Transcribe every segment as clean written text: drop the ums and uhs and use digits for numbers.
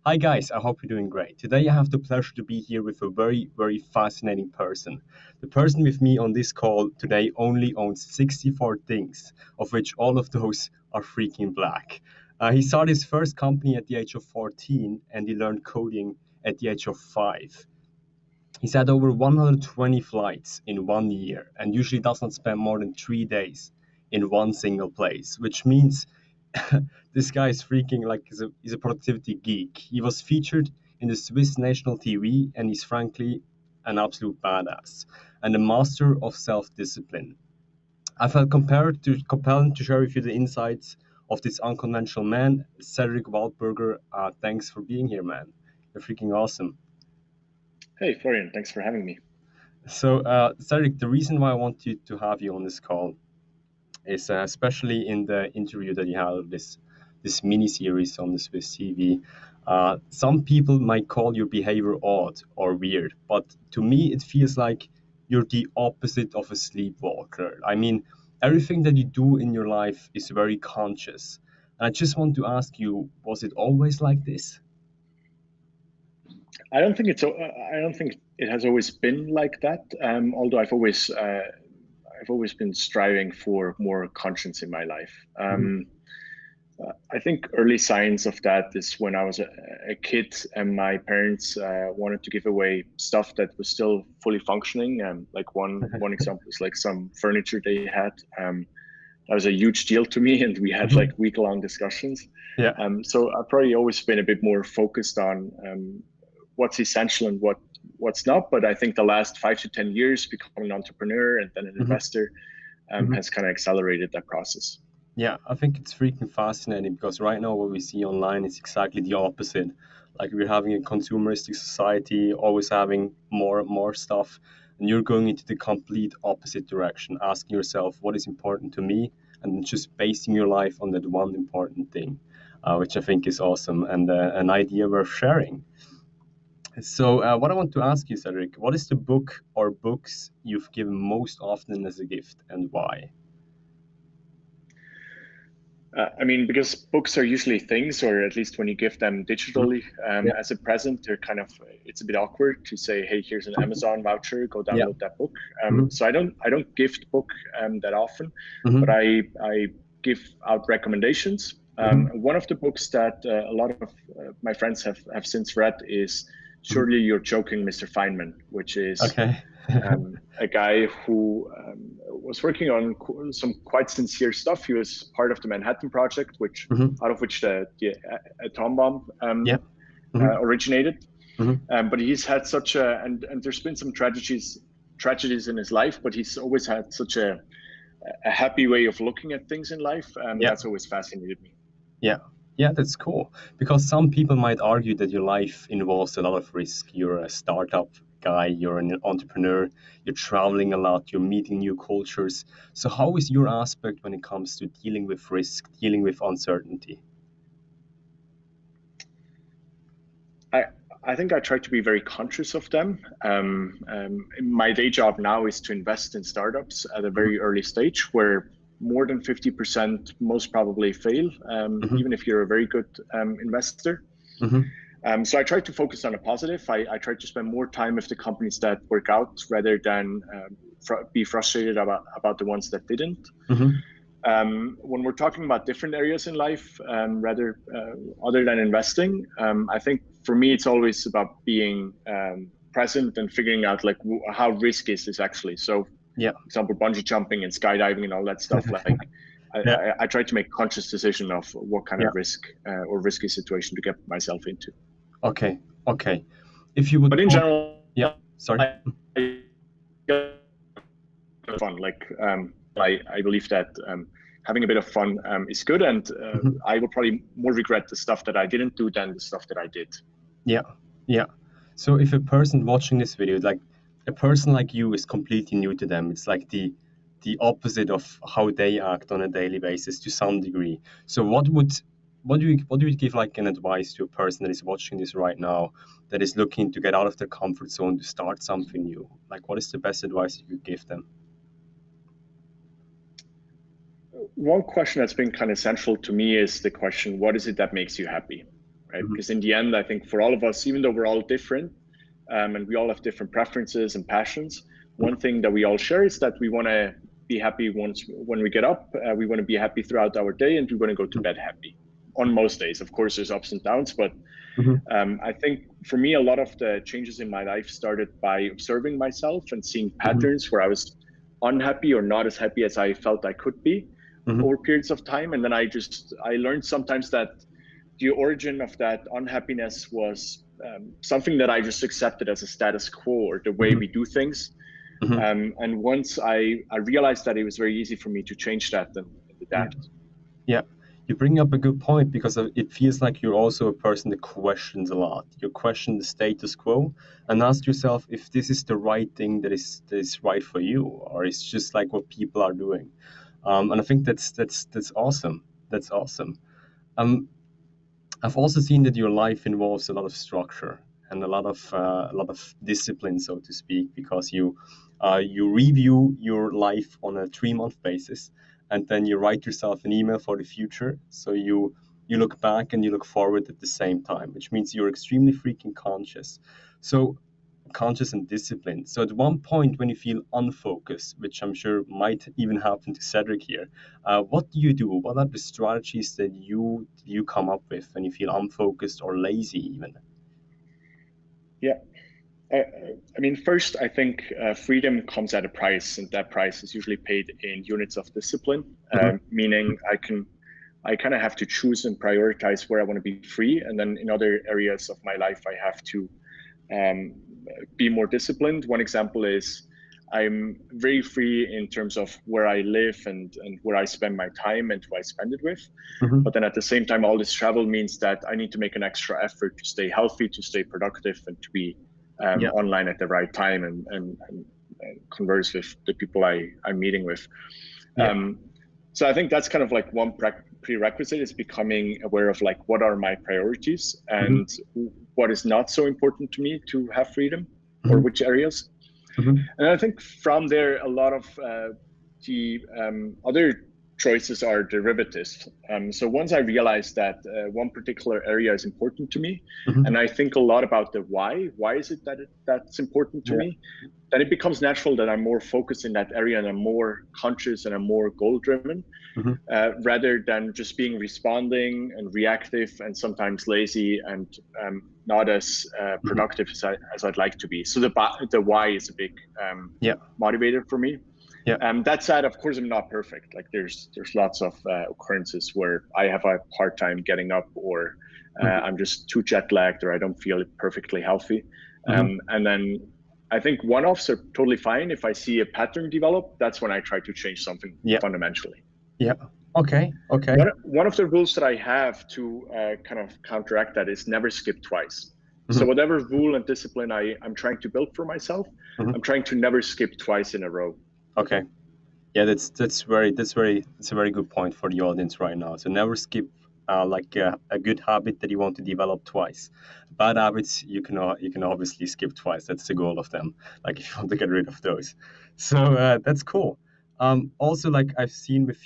Hi guys, I hope you're doing great. Today I have the pleasure to be here with a very, very fascinating person. The person with me on this call today only owns 64 things, of which all of those are freaking black. He started his first company at the age of 14 and he learned coding at the age of 5. He's had over 120 flights in 1 year and usually does not spend more than 3 days in one single place, which means this guy is freaking like he's a productivity geek. He was featured in the Swiss national TV and he's frankly an absolute badass and a master of self-discipline. I felt compelled to share with you the insights of this unconventional man, Cédric Waldburger. Thanks for being here, man. You're freaking awesome. Hey, Florian, thanks for having me. So, Cedric, the reason why I want to have you on this call is especially in the interview that you had of this mini series on the Swiss TV. Some people might call your behavior odd or weird, but to me, it feels like you're the opposite of a sleepwalker. I mean, everything that you do in your life is very conscious. And I just want to ask you, was it always like this? I don't think it has always been like that. Although I've always been striving for more conscience in my life. I think early signs of that is when I was a kid and my parents wanted to give away stuff that was still fully functioning. Like one example is like some furniture they had. That was a huge deal to me, and we had like week-long discussions. Yeah. So I've probably always been a bit more focused on what's essential and what's not. But I think the last 5 to 10 years, becoming an entrepreneur and then an investor, has kind of accelerated that process. Yeah, I think it's freaking fascinating because right now what we see online is exactly the opposite. Like we're having a consumeristic society, always having more and more stuff, and you're going into the complete opposite direction, asking yourself what is important to me, and then just basing your life on that one important thing, which I think is awesome and an idea worth sharing. So, what I want to ask you, Cedric, what is the book or books you've given most often as a gift and why? I mean, because books are usually things, or at least when you give them digitally Yeah. as a present, it's a bit awkward to say, "Hey, here's an Amazon voucher, go download that book." So I don't gift book that often, but I give out recommendations. One of the books that a lot of my friends have since read is "Surely You're Joking, Mr. Feynman," which is Okay. a guy who was working on some quite sincere stuff. He was part of the Manhattan Project, out of which the atom bomb originated. But he's had such and there's been some tragedies in his life, but he's always had such a happy way of looking at things in life. That's always fascinated me. Yeah, that's cool. Because some people might argue that your life involves a lot of risk. You're a startup guy, you're an entrepreneur, you're traveling a lot, you're meeting new cultures. So, how is your aspect when it comes to dealing with risk, dealing with uncertainty? I think I try to be very conscious of them. My day job now is to invest in startups at a very early stage where more than 50% most probably fail, even if you're a very good investor. So I try to focus on the positive. I try to spend more time with the companies that work out rather than be frustrated about the ones that didn't. When we're talking about different areas in life, rather other than investing, I think for me it's always about being present and figuring out like how risky is this actually. So, for example, bungee jumping and skydiving and all that stuff. Like, I try to make conscious decision of what kind of risk or risky situation to get myself into. Okay. If you would, but in general, sorry. Fun. Like, I believe that having a bit of fun is good, and I will probably more regret the stuff that I didn't do than the stuff that I did. Yeah. So if a person watching this video, like a person like you, is completely new to them, it's like the opposite of how they act on a daily basis to some degree. So what do you give like an advice to a person that is watching this right now, that is looking to get out of their comfort zone to start something new? Like, what is the best advice you could give them? One question that's been kind of central to me is the question, what is it that makes you happy? right? Because in the end, I think for all of us, even though we're all different, and we all have different preferences and passions, one thing that we all share is that we want to be happy when we get up. We want to be happy throughout our day, and we want to go to bed happy. On most days, of course, there's ups and downs, but I think for me, a lot of the changes in my life started by observing myself and seeing patterns where I was unhappy or not as happy as I felt I could be over periods of time. And then I learned sometimes that the origin of that unhappiness was something that I just accepted as a status quo or the way we do things. And once I realized that, it was very easy for me to change that and adapt. Yeah. You bring up a good point, because it feels like you're also a person that questions a lot. You question the status quo and ask yourself if this is the right thing that is right for you, or it's just like what people are doing. And I think that's awesome. That's awesome. I've also seen that your life involves a lot of structure and a lot of discipline, so to speak, because you review your life on a 3-month basis. And then you write yourself an email for the future. So you look back and you look forward at the same time, which means you're extremely freaking conscious. So conscious and disciplined. So at one point when you feel unfocused, which I'm sure might even happen to Cédric here, what do you do? What are the strategies that you come up with when you feel unfocused or lazy even? Yeah. I mean, first, I think freedom comes at a price, and that price is usually paid in units of discipline, meaning I kind of have to choose and prioritize where I want to be free. And then in other areas of my life, I have to be more disciplined. One example is I'm very free in terms of where I live and where I spend my time and who I spend it with. But then at the same time, all this travel means that I need to make an extra effort to stay healthy, to stay productive, and to be online at the right time and converse with the people I'm meeting with. So I think that's kind of like one prerequisite, is becoming aware of like what are my priorities and what is not so important to me to have freedom, or which areas. And I think from there, a lot of the other choices are derivatives. So once I realized that one particular area is important to me, and I think a lot about the why is it that's important to me, then it becomes natural that I'm more focused in that area and I'm more conscious and I'm more goal driven, rather than just being responding and reactive and sometimes lazy and not as productive as I'd like to be. So the why is a big motivator for me. That said, of course, I'm not perfect. Like there's lots of occurrences where I have a hard time getting up, or I'm just too jet lagged, or I don't feel perfectly healthy. And then I think one-offs are totally fine. If I see a pattern develop, that's when I try to change something fundamentally. Okay. One of the rules that I have to kind of counteract that is never skip twice. So whatever rule and discipline I'm trying to build for myself, I'm trying to never skip twice in a row. Okay. Yeah, that's a very good point for the audience right now. So never skip like a good habit that you want to develop twice. Bad habits you can obviously skip twice. That's the goal of them. Like if you want to get rid of those. So that's cool. Also, like I've seen with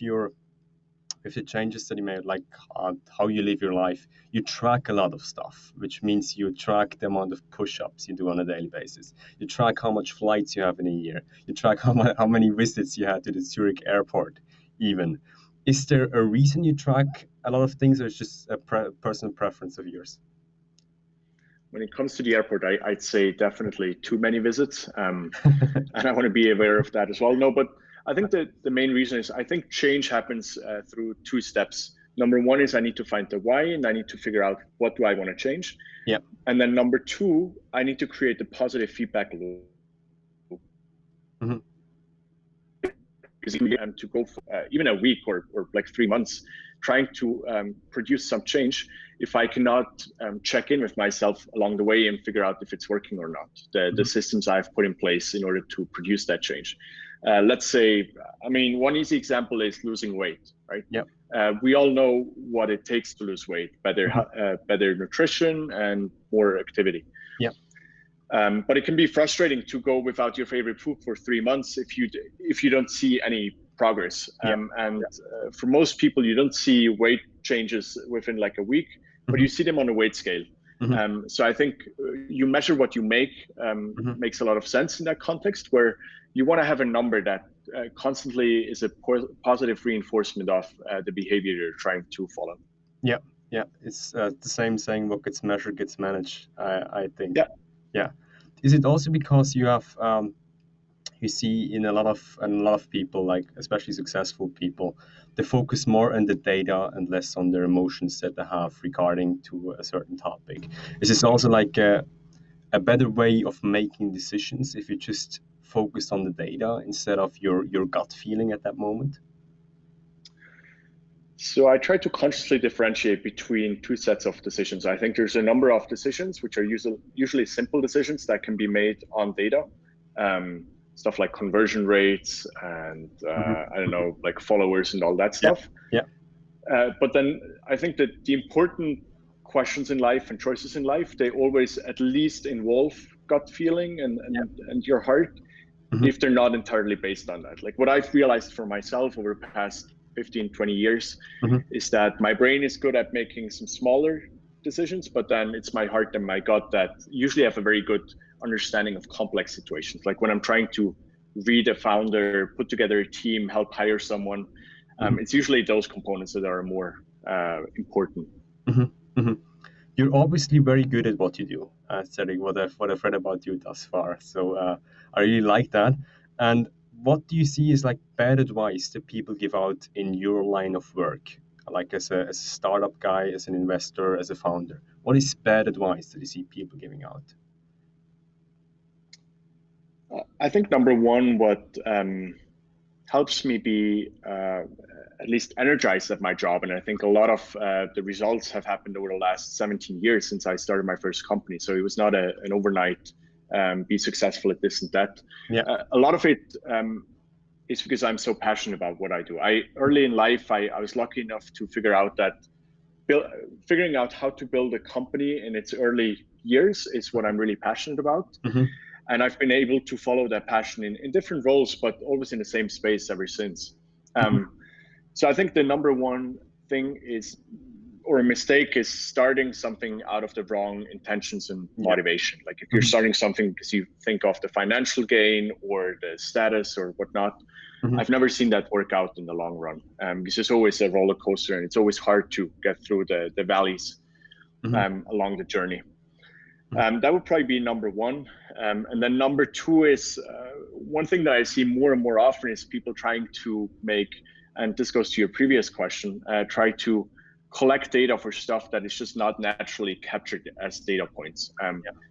the changes that you made, like how you live your life, you track a lot of stuff, which means you track the amount of push-ups you do on a daily basis. You track how much flights you have in a year. You track how many visits you had to the Zurich airport even. Is there a reason you track a lot of things, or it's just a personal preference of yours? When it comes to the airport, I'd say definitely too many visits. And I want to be aware of that as well. No, but I think that the main reason is I think change happens through 2 steps. Number 1 is I need to find the why, and I need to figure out what do I want to change. And then number 2, I need to create a positive feedback loop. To go for even a week or like 3 months, trying to produce some change, if I cannot check in with myself along the way and figure out if it's working or not, the systems I've put in place in order to produce that change. Let's say, I mean, one easy example is losing weight, right? We all know what it takes to lose weight: better nutrition and more activity. But it can be frustrating to go without your favorite food for 3 months if you don't see any progress. For most people, you don't see weight changes within like a week. but you see them on a weight scale. So I think you measure what you make makes a lot of sense in that context, where you want to have a number that constantly is a positive reinforcement of the behavior you're trying to follow. Yeah, yeah, it's the same saying, what gets measured gets managed, I think. Yeah. Yeah. Is it also because you have you see in a lot of people, like especially successful people, they focus more on the data and less on their emotions that they have regarding to a certain topic? Is this also like a better way of making decisions if you just focus on the data instead of your gut feeling at that moment? So I try to consciously differentiate between two sets of decisions. I think there's a number of decisions which are usually simple decisions that can be made on data. Stuff like conversion rates and I don't know, like followers and all that stuff. Yeah. But then I think that the important questions in life and choices in life, they always at least involve gut feeling and your heart, if they're not entirely based on that. Like what I've realized for myself over the past 15, 20 years is that my brain is good at making some smaller decisions, but then it's my heart and my gut that usually have a very good understanding of complex situations. Like when I'm trying to read a founder, put together a team, help hire someone, it's usually those components that are more important. You're obviously very good at what you do, Cédric, what I've read about you thus far. So I really like that. And what do you see is like bad advice that people give out in your line of work, like as a startup guy, as an investor, as a founder? What is bad advice that you see people giving out? I think number one, what helps me be at least energized at my job, and I think a lot of the results have happened over the last 17 years since I started my first company. So it was not an overnight be successful at this and that. Yeah. A lot of it is because I'm so passionate about what I do. Early in life, I was lucky enough to figure out that figuring out how to build a company in its early years is what I'm really passionate about. And I've been able to follow that passion in different roles, but always in the same space ever since. So I think the number one thing is, or a mistake is starting something out of the wrong intentions and motivation. Like if you're starting something because you think of the financial gain or the status or whatnot, I've never seen that work out in the long run. Because it's always a roller coaster and it's always hard to get through the valleys along the journey. That would probably be number one. And then number two is one thing that I see more and more often is people trying to make, and this goes to your previous question, try to collect data for stuff that is just not naturally captured as data points.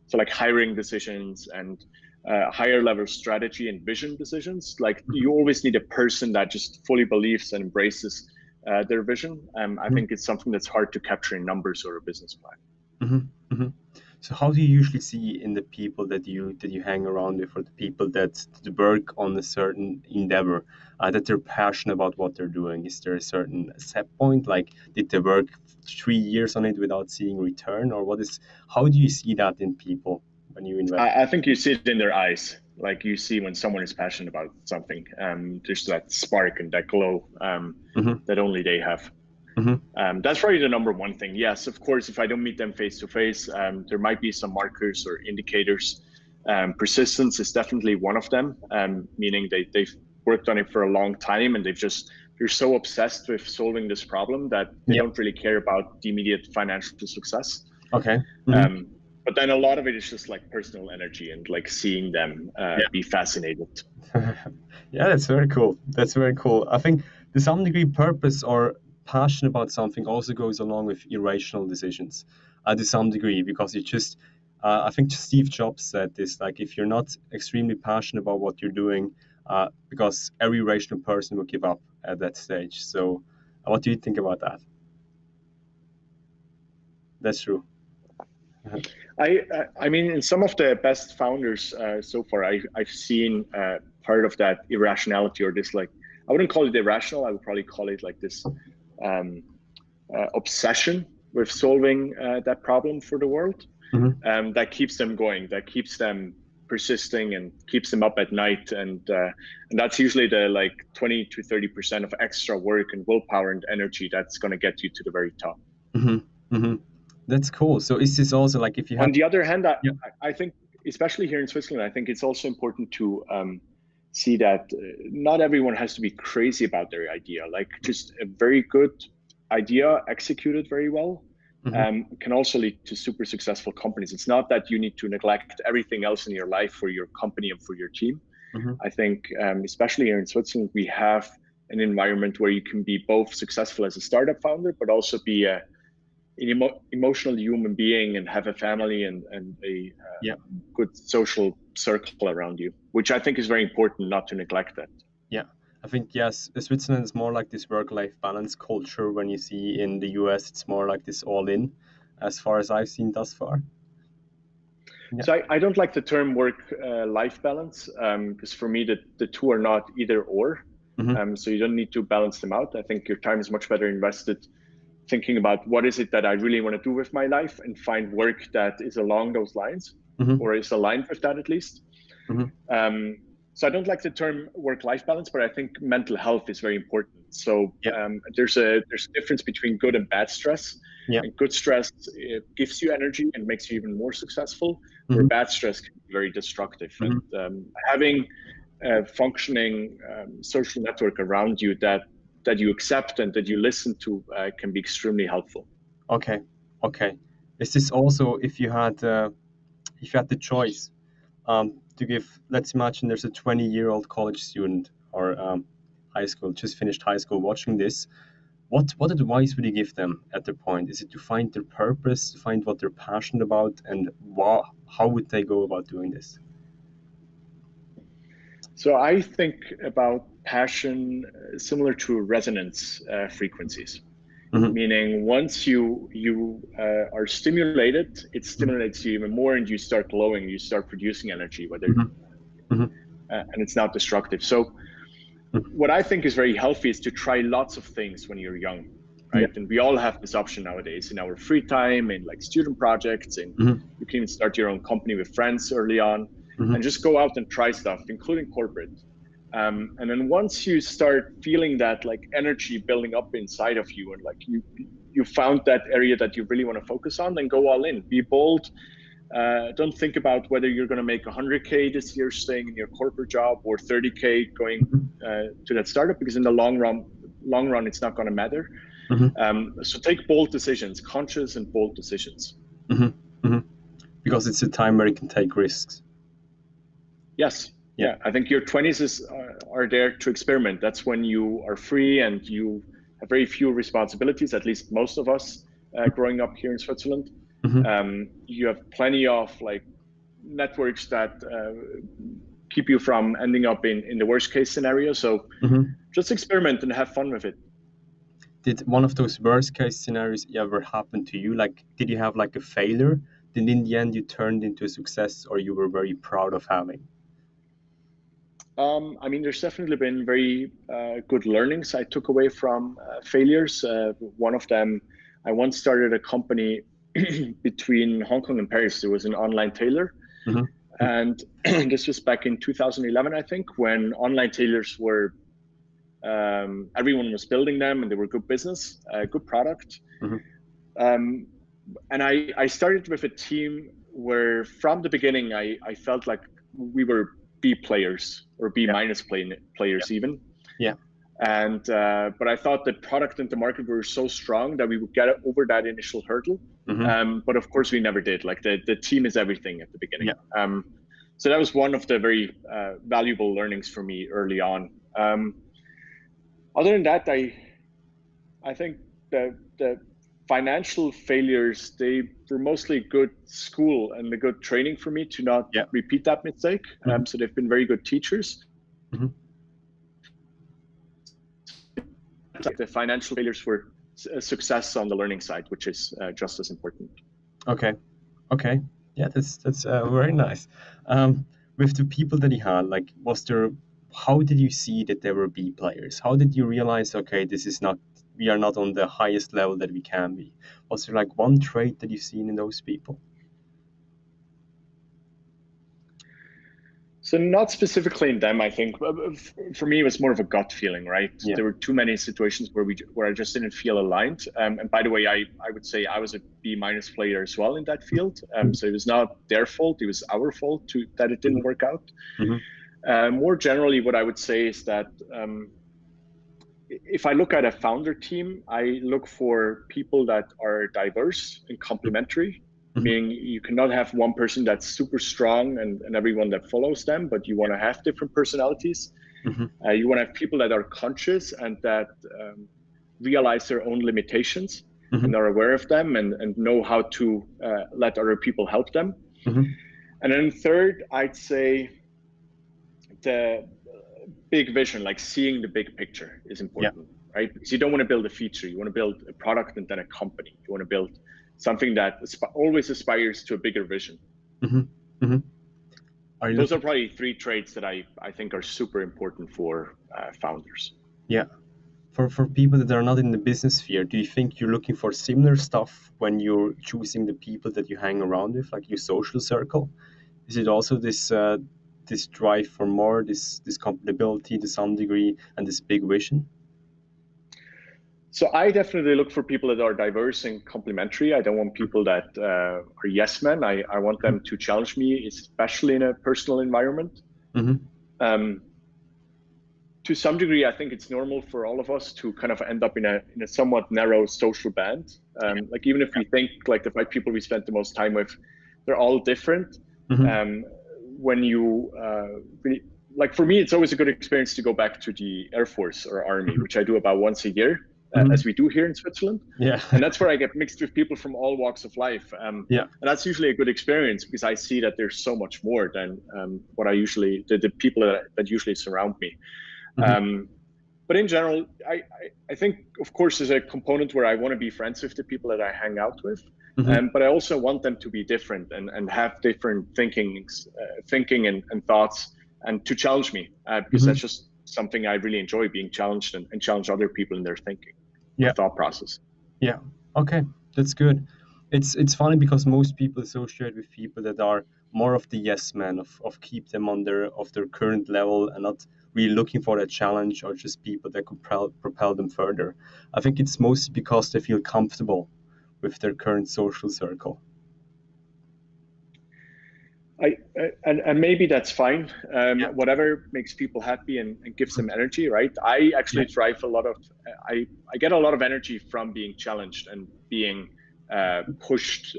So like hiring decisions and higher level strategy and vision decisions, like you always need a person that just fully believes and embraces their vision. I think it's something that's hard to capture in numbers or a business plan. So how do you usually see in the people that you hang around with, or the people that work on a certain endeavor, that they're passionate about what they're doing? Is there a certain set point? Like, did they work 3 years on it without seeing return, or how do you see that in people when you invest? I think you see it in their eyes. Like you see when someone is passionate about something, there's that spark and that glow that only they have. That's probably the number one thing. Yes, of course, if I don't meet them face to face, there might be some markers or indicators. Persistence is definitely one of them, meaning they've worked on it for a long time and they're so obsessed with solving this problem that they don't really care about the immediate financial success. Okay. But then a lot of it is just like personal energy and like seeing them be fascinated. Yeah, that's very cool. That's very cool. I think to some degree, purpose or passion about something also goes along with irrational decisions to some degree, because it just I think Steve Jobs said this, like if you're not extremely passionate about what you're doing, because every rational person will give up at that stage. So what do you think about that? That's true. I mean, in some of the best founders so far, I've seen part of that irrationality, or this, like, I wouldn't call it irrational, I would probably call it like this obsession with solving that problem for the world. That keeps them going, that keeps them persisting and keeps them up at night. And that's usually the like 20 to 30% of extra work and willpower and energy that's going to get you to the very top. That's cool. So is this also like if you On have, the other hand, yeah, I think, especially here in Switzerland, I think it's also important to see that not everyone has to be crazy about their idea. Like just a very good idea executed very well can also lead to super successful companies. It's not that you need to neglect everything else in your life for your company and for your team. I think, especially here in Switzerland, we have an environment where you can be both successful as a startup founder, but also be an emotional human being and have a family and a yeah, good social circle around you, which I think is very important not to neglect that. yeah. I think yes, Switzerland is more like this work-life balance culture. When you see in the US, it's more like this all-in, as far as I've seen thus far. Yeah. So I don't like the term work-life balance because for me the two are not either or. So you don't need to balance them out. I think your time is much better invested thinking about what is it that I really want to do with my life and find work that is along those lines or is aligned with that at least. So I don't like the term work-life balance, but I think mental health is very important. So there's a difference between good and bad stress. And good stress gives you energy and makes you even more successful, where bad stress can be very destructive. And having a functioning social network around you that you accept and that you listen to can be extremely helpful. Okay. Okay. Is this also if you had the choice to give? Let's imagine there's a 20-year-old college student or high school, just finished high school, watching this. What advice would you give them at the point? Is it to find their purpose, to find what they're passionate about, and how would they go about doing this? So I think about passion similar to resonance frequencies. Meaning once you are stimulated, it stimulates you even more and you start glowing, you start producing energy, and it's not destructive. So what I think is very healthy is to try lots of things when you're young, right? And we all have this option nowadays in our free time, in like student projects, and you can even start your own company with friends early on and just go out and try stuff, including corporate. And then once you start feeling that like energy building up inside of you and like you found that area that you really want to focus on, then go all in, be bold. Don't think about whether you're going to make 100K this year staying in your corporate job or 30K going to that startup, because in the long run it's not going to matter. So take bold decisions, conscious and bold decisions. Because it's a time where you can take risks. Yes. Yeah, I think your 20s are there to experiment. That's when you are free and you have very few responsibilities, at least most of us growing up here in Switzerland. You have plenty of like networks that keep you from ending up in the worst case scenario. So just experiment and have fun with it. Did one of those worst case scenarios ever happen to you? Like, did you have like a failure? Then in the end you turned into a success, or you were very proud of having? I mean, there's definitely been very good learnings I took away from failures. One of them, I once started a company between Hong Kong and Paris. It was an online tailor. And this was back in 2011, I think, when online tailors were, everyone was building them and they were good business, good product. And I started with a team where from the beginning, I felt like we were B players or B minus players even. And but I thought the product and the market were so strong that we would get over that initial hurdle. But of course we never did. Like the team is everything at the beginning. So that was one of the very valuable learnings for me early on. Other than that, I think the financial failures, they were mostly good school and a good training for me to not repeat that mistake. So they've been very good teachers. The financial failures were a success on the learning side, which is just as important. Okay. Yeah, that's very nice. With the people that you had, like, how did you see that they were B players? How did you realize, okay, we are not on the highest level that we can be? Was there like one trait that you've seen in those people? So not specifically in them, I think. For me, it was more of a gut feeling, right? Yeah. There were too many situations where I just didn't feel aligned. And by the way, I would say I was a B- player as well in that field. So it was not their fault; it was our fault that it didn't work out. More generally, what I would say is that if I look at a founder team, I look for people that are diverse and complementary. Meaning you cannot have one person that's super strong and everyone that follows them, but you want to have different personalities. You want to have people that are conscious and that realize their own limitations and are aware of them and know how to let other people help them. And then third, I'd say the big vision, like seeing the big picture is important, right? Because you don't want to build a feature, you want to build a product and then a company. You want to build something that always aspires to a bigger vision. Those are probably three traits that I think are super important for founders. Yeah. For people that are not in the business sphere, do you think you're looking for similar stuff when you're choosing the people that you hang around with, like your social circle? Is it also this drive for more, this compatibility to some degree, and this big vision? So I definitely look for people that are diverse and complementary. I don't want people that are yes men. I want them to challenge me, especially in a personal environment. To some degree, I think it's normal for all of us to kind of end up in a somewhat narrow social band. Like even if we think like the 5 people we spent the most time with, they're all different. When you really, like for me, it's always a good experience to go back to the Air Force or Army, which I do about once a year, as we do here in Switzerland. And that's where I get mixed with people from all walks of life. And that's usually a good experience because I see that there's so much more than what I usually, the people that usually surround me. But in general, I think, of course, there's a component where I want to be friends with the people that I hang out with. But I also want them to be different and have different thinking and thoughts and to challenge me because that's just something I really enjoy, being challenged and challenge other people in their thinking, their thought process. Yeah. Okay, that's good. It's funny because most people associate with people that are more of the yes men of keep them on their current level and not really looking for a challenge or just people that could propel them further. I think it's mostly because they feel comfortable with their current social circle. And maybe that's fine. Whatever makes people happy and gives them energy, right? I actually drive a lot of, I get a lot of energy from being challenged and being pushed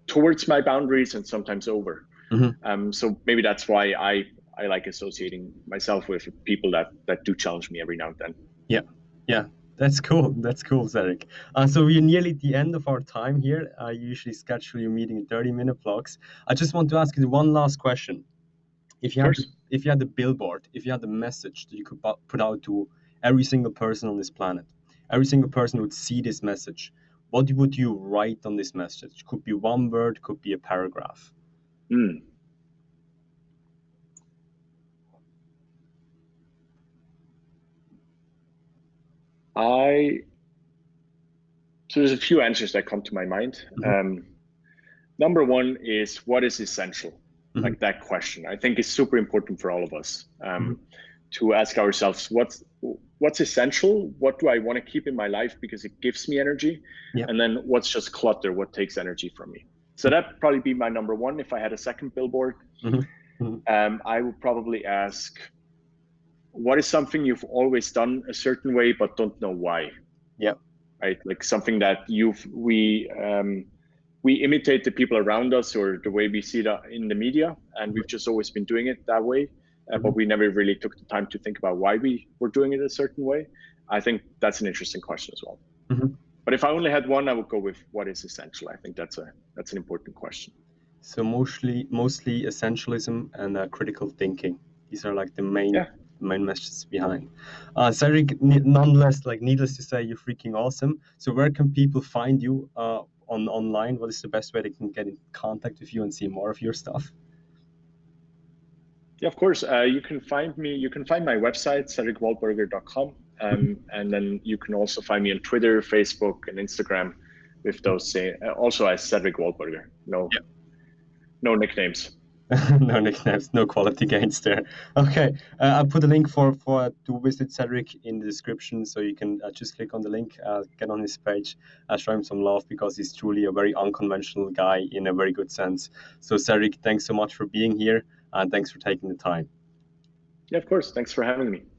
towards my boundaries and sometimes over. So maybe that's why I like associating myself with people that do challenge me every now and then. Yeah. That's cool. That's cool, Cédric. So we're nearly at the end of our time here. I usually schedule your meeting in 30-minute blocks. I just want to ask you one last question. If you had the billboard, if you had the message that you could put out to every single person on this planet, every single person would see this message, what would you write on this message? Could be one word, could be a paragraph. So there's a few answers that come to my mind. Number one is what is essential? Like that question, I think is super important for all of us to ask ourselves, what's essential? What do I want to keep in my life because it gives me energy? And then what's just clutter? What takes energy from me? So that'd probably be my number one. If I had a second billboard, I would probably ask, what is something you've always done a certain way but don't know why? Right, like something that we imitate the people around us or the way we see it in the media, and we've just always been doing it that way, but we never really took the time to think about why we were doing it a certain way. I think that's an interesting question as well. But if I only had one, I would go with what is essential. I think that's an important question. So mostly essentialism and critical thinking. These are like the main messages behind. Cédric, nonetheless, like needless to say, you're freaking awesome. So where can people find you online? What is the best way they can get in contact with you and see more of your stuff? Yeah, of course. You can find me. You can find my website, cedricwaldburger.com, and then you can also find me on Twitter, Facebook, and Instagram with those. Also as Cédric Waldburger. No nicknames. No nicknames, no quality gains there. Okay, I'll put a link for to visit Cedric in the description, so you can just click on the link, get on his page, show him some love, because he's truly a very unconventional guy in a very good sense. So Cedric, thanks so much for being here, and thanks for taking the time. Yeah, of course. Thanks for having me.